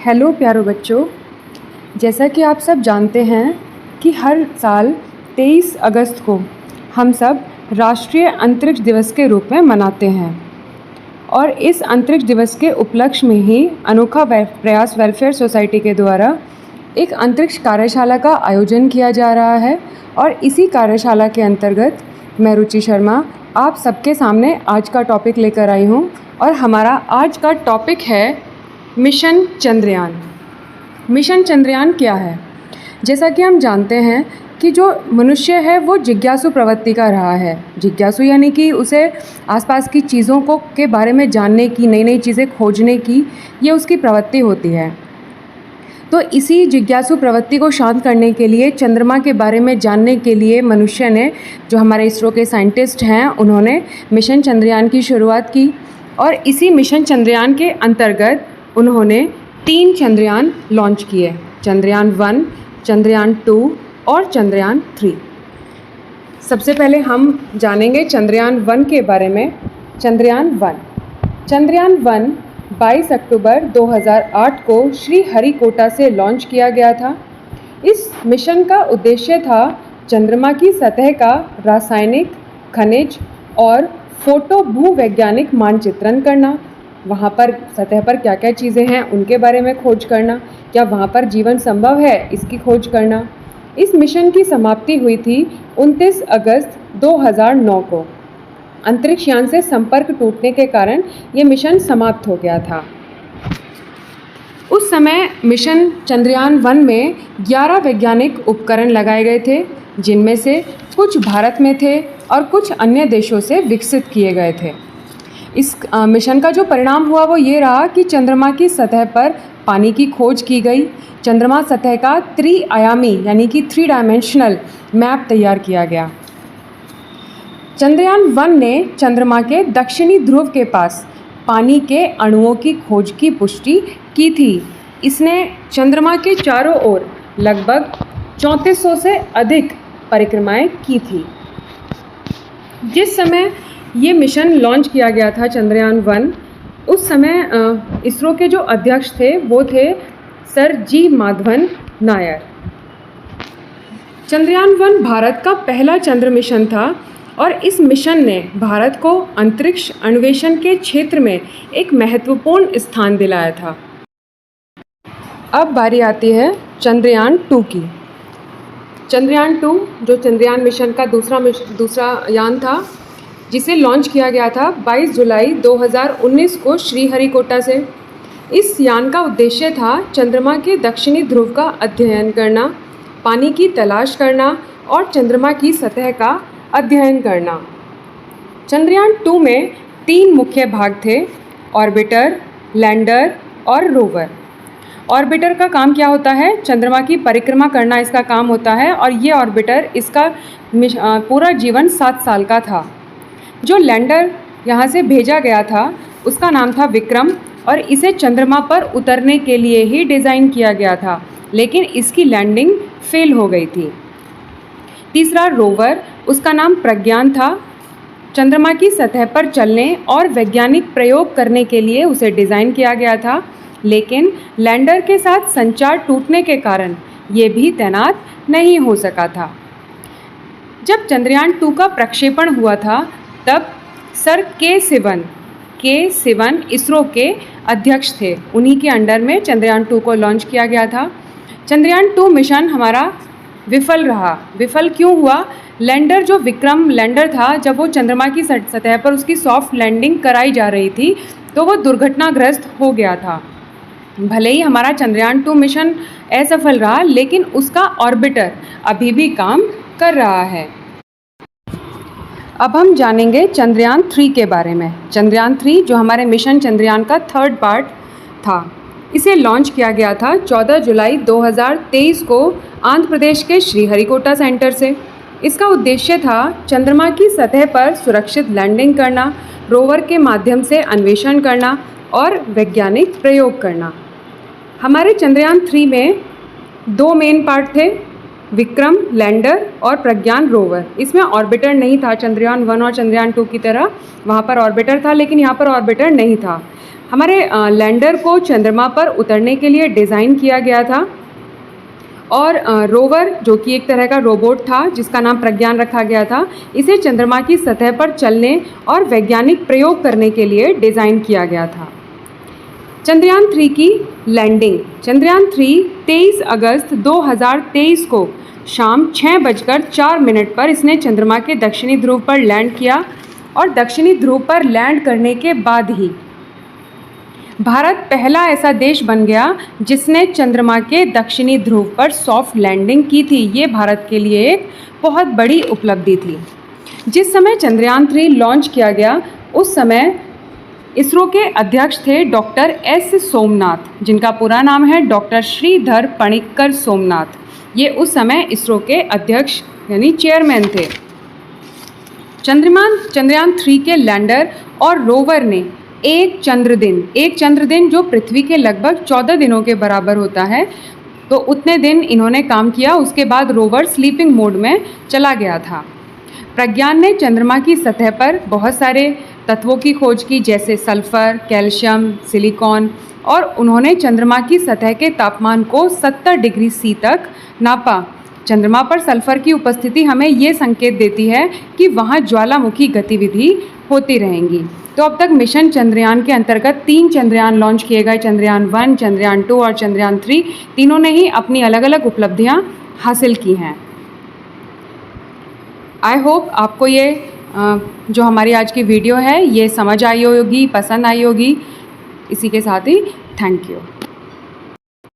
Hello प्यारो बच्चों, जैसा कि आप सब जानते हैं कि हर साल 23 अगस्त को हम सब राष्ट्रीय अंतरिक्ष दिवस के रूप में मनाते हैं और इस अंतरिक्ष दिवस के उपलक्ष्य में ही अनोखा प्रयास वेलफेयर सोसाइटी के द्वारा एक अंतरिक्ष कार्यशाला का आयोजन किया जा रहा है। और इसी कार्यशाला के अंतर्गत मैं रुचि शर्मा आप सबके सामने आज का टॉपिक लेकर आई हूँ और हमारा आज का टॉपिक है मिशन चंद्रयान। मिशन चंद्रयान क्या है? जैसा कि हम जानते हैं कि जो मनुष्य है वो जिज्ञासु प्रवृत्ति का रहा है। जिज्ञासु यानी कि उसे आसपास की चीज़ों को के बारे में जानने की, नई नई चीज़ें खोजने की ये उसकी प्रवृत्ति होती है। तो इसी जिज्ञासु प्रवृत्ति को शांत करने के लिए, चंद्रमा के बारे में जानने के लिए मनुष्य ने, जो हमारे इसरो के साइंटिस्ट हैं, उन्होंने मिशन चंद्रयान की शुरुआत की। और इसी मिशन चंद्रयान के अंतर्गत उन्होंने 3 चंद्रयान लॉन्च किए, चंद्रयान 1, चंद्रयान 2 और चंद्रयान 3। सबसे पहले हम जानेंगे चंद्रयान 1 के बारे में। चंद्रयान 1 22 अक्टूबर 2008 को श्रीहरिकोटा से लॉन्च किया गया था। इस मिशन का उद्देश्य था चंद्रमा की सतह का रासायनिक, खनिज और फोटो भूवैज्ञानिक मानचित्रण करना, वहाँ पर सतह पर क्या क्या चीज़ें हैं उनके बारे में खोज करना, क्या वहाँ पर जीवन संभव है इसकी खोज करना। इस मिशन की समाप्ति हुई थी 29 अगस्त 2009 को। अंतरिक्ष यान से संपर्क टूटने के कारण ये मिशन समाप्त हो गया था। उस समय मिशन चंद्रयान 1 में 11 वैज्ञानिक उपकरण लगाए गए थे, जिनमें से कुछ भारत में थे और कुछ अन्य देशों से विकसित किए गए थे। इस मिशन का जो परिणाम हुआ वो ये रहा कि चंद्रमा की सतह पर पानी की खोज की गई। चंद्रमा सतह का त्रिआयामी यानी कि 3 डायमेंशनल मैप तैयार किया गया। चंद्रयान 1 ने चंद्रमा के दक्षिणी ध्रुव के पास पानी के अणुओं की खोज की पुष्टि की थी। इसने चंद्रमा के चारों ओर लगभग 3400 से अधिक परिक्रमाएं की थी। जिस समय ये मिशन लॉन्च किया गया था चंद्रयान 1, उस समय इसरो के जो अध्यक्ष थे वो थे सर जी माधवन नायर। चंद्रयान 1 भारत का पहला चंद्र मिशन था और इस मिशन ने भारत को अंतरिक्ष अन्वेषण के क्षेत्र में एक महत्वपूर्ण स्थान दिलाया था। अब बारी आती है चंद्रयान 2 की। चंद्रयान 2 जो चंद्रयान मिशन का दूसरा यान था, जिसे लॉन्च किया गया था 22 जुलाई 2019 को श्रीहरिकोटा से। इस यान का उद्देश्य था चंद्रमा के दक्षिणी ध्रुव का अध्ययन करना, पानी की तलाश करना और चंद्रमा की सतह का अध्ययन करना। चंद्रयान 2 में 3 मुख्य भाग थे, ऑर्बिटर, लैंडर और रोवर। ऑर्बिटर का काम क्या होता है? चंद्रमा की परिक्रमा करना इसका काम होता है और ये ऑर्बिटर, इसका पूरा जीवन 7 साल का था। जो लैंडर यहाँ से भेजा गया था उसका नाम था विक्रम और इसे चंद्रमा पर उतरने के लिए ही डिज़ाइन किया गया था, लेकिन इसकी लैंडिंग फेल हो गई थी। तीसरा रोवर, उसका नाम प्रज्ञान था। चंद्रमा की सतह पर चलने और वैज्ञानिक प्रयोग करने के लिए उसे डिज़ाइन किया गया था, लेकिन लैंडर के साथ संचार टूटने के कारण ये भी तैनात नहीं हो सका था। जब चंद्रयान 2 का प्रक्षेपण हुआ था तब सर के सिवन इसरो के अध्यक्ष थे। उन्हीं के अंडर में चंद्रयान 2 को लॉन्च किया गया था। चंद्रयान 2 मिशन हमारा विफल रहा। विफल क्यों हुआ? लैंडर, जो विक्रम लैंडर था, जब वो चंद्रमा की सतह पर उसकी सॉफ्ट लैंडिंग कराई जा रही थी तो वो दुर्घटनाग्रस्त हो गया था। भले ही हमारा चंद्रयान 2 मिशन असफल रहा, लेकिन उसका ऑर्बिटर अभी भी काम कर रहा है। अब हम जानेंगे चंद्रयान 3 के बारे में। चंद्रयान 3 जो हमारे मिशन चंद्रयान का 3rd पार्ट था, इसे लॉन्च किया गया था 14 जुलाई 2023 को आंध्र प्रदेश के श्रीहरिकोटा सेंटर से। इसका उद्देश्य था चंद्रमा की सतह पर सुरक्षित लैंडिंग करना, रोवर के माध्यम से अन्वेषण करना और वैज्ञानिक प्रयोग करना। हमारे चंद्रयान 3 में 2 मेन पार्ट थे, विक्रम लैंडर और प्रज्ञान रोवर। इसमें ऑर्बिटर नहीं था चंद्रयान 1 और चंद्रयान 2 की तरह। वहाँ पर ऑर्बिटर था, लेकिन यहाँ पर ऑर्बिटर नहीं था। हमारे लैंडर को चंद्रमा पर उतरने के लिए डिज़ाइन किया गया था और रोवर जो कि एक तरह का रोबोट था जिसका नाम प्रज्ञान रखा गया था, इसे चंद्रमा की सतह पर चलने और वैज्ञानिक प्रयोग करने के लिए डिज़ाइन किया गया था। चंद्रयान 3 की लैंडिंग। चंद्रयान 3 23 अगस्त 2023 को शाम 6:04 पर इसने चंद्रमा के दक्षिणी ध्रुव पर लैंड किया और दक्षिणी ध्रुव पर लैंड करने के बाद ही भारत पहला ऐसा देश बन गया जिसने चंद्रमा के दक्षिणी ध्रुव पर सॉफ्ट लैंडिंग की थी। ये भारत के लिए एक बहुत बड़ी उपलब्धि थी। जिस समय चंद्रयान 3 लॉन्च किया गया उस समय इसरो के अध्यक्ष थे डॉक्टर एस सोमनाथ, जिनका पूरा नाम है डॉक्टर श्रीधर पणिक्कर सोमनाथ। ये उस समय इसरो के अध्यक्ष यानी चेयरमैन थे। चंद्रयान 3 के लैंडर और रोवर ने एक चंद्र दिन जो पृथ्वी के लगभग 14 दिनों के बराबर होता है, तो उतने दिन इन्होंने काम किया। उसके बाद रोवर स्लीपिंग मोड में चला गया था। प्रज्ञान ने चंद्रमा की सतह पर बहुत सारे तत्वों की खोज की, जैसे सल्फर, कैल्शियम, सिलिकॉन, और उन्होंने चंद्रमा की सतह के तापमान को 70 डिग्री सी तक नापा। चंद्रमा पर सल्फर की उपस्थिति हमें ये संकेत देती है कि वहाँ ज्वालामुखी गतिविधि होती रहेंगी। तो अब तक मिशन चंद्रयान के अंतर्गत 3 चंद्रयान लॉन्च किए गए, चंद्रयान 1, चंद्रयान 2 और चंद्रयान 3। तीनों ने ही अपनी अलग अलग उपलब्धियां हासिल की हैं। आई होप आपको ये जो हमारी आज की वीडियो है ये समझ आई होगी, पसंद आई होगी। इसी के साथ ही थैंक यू।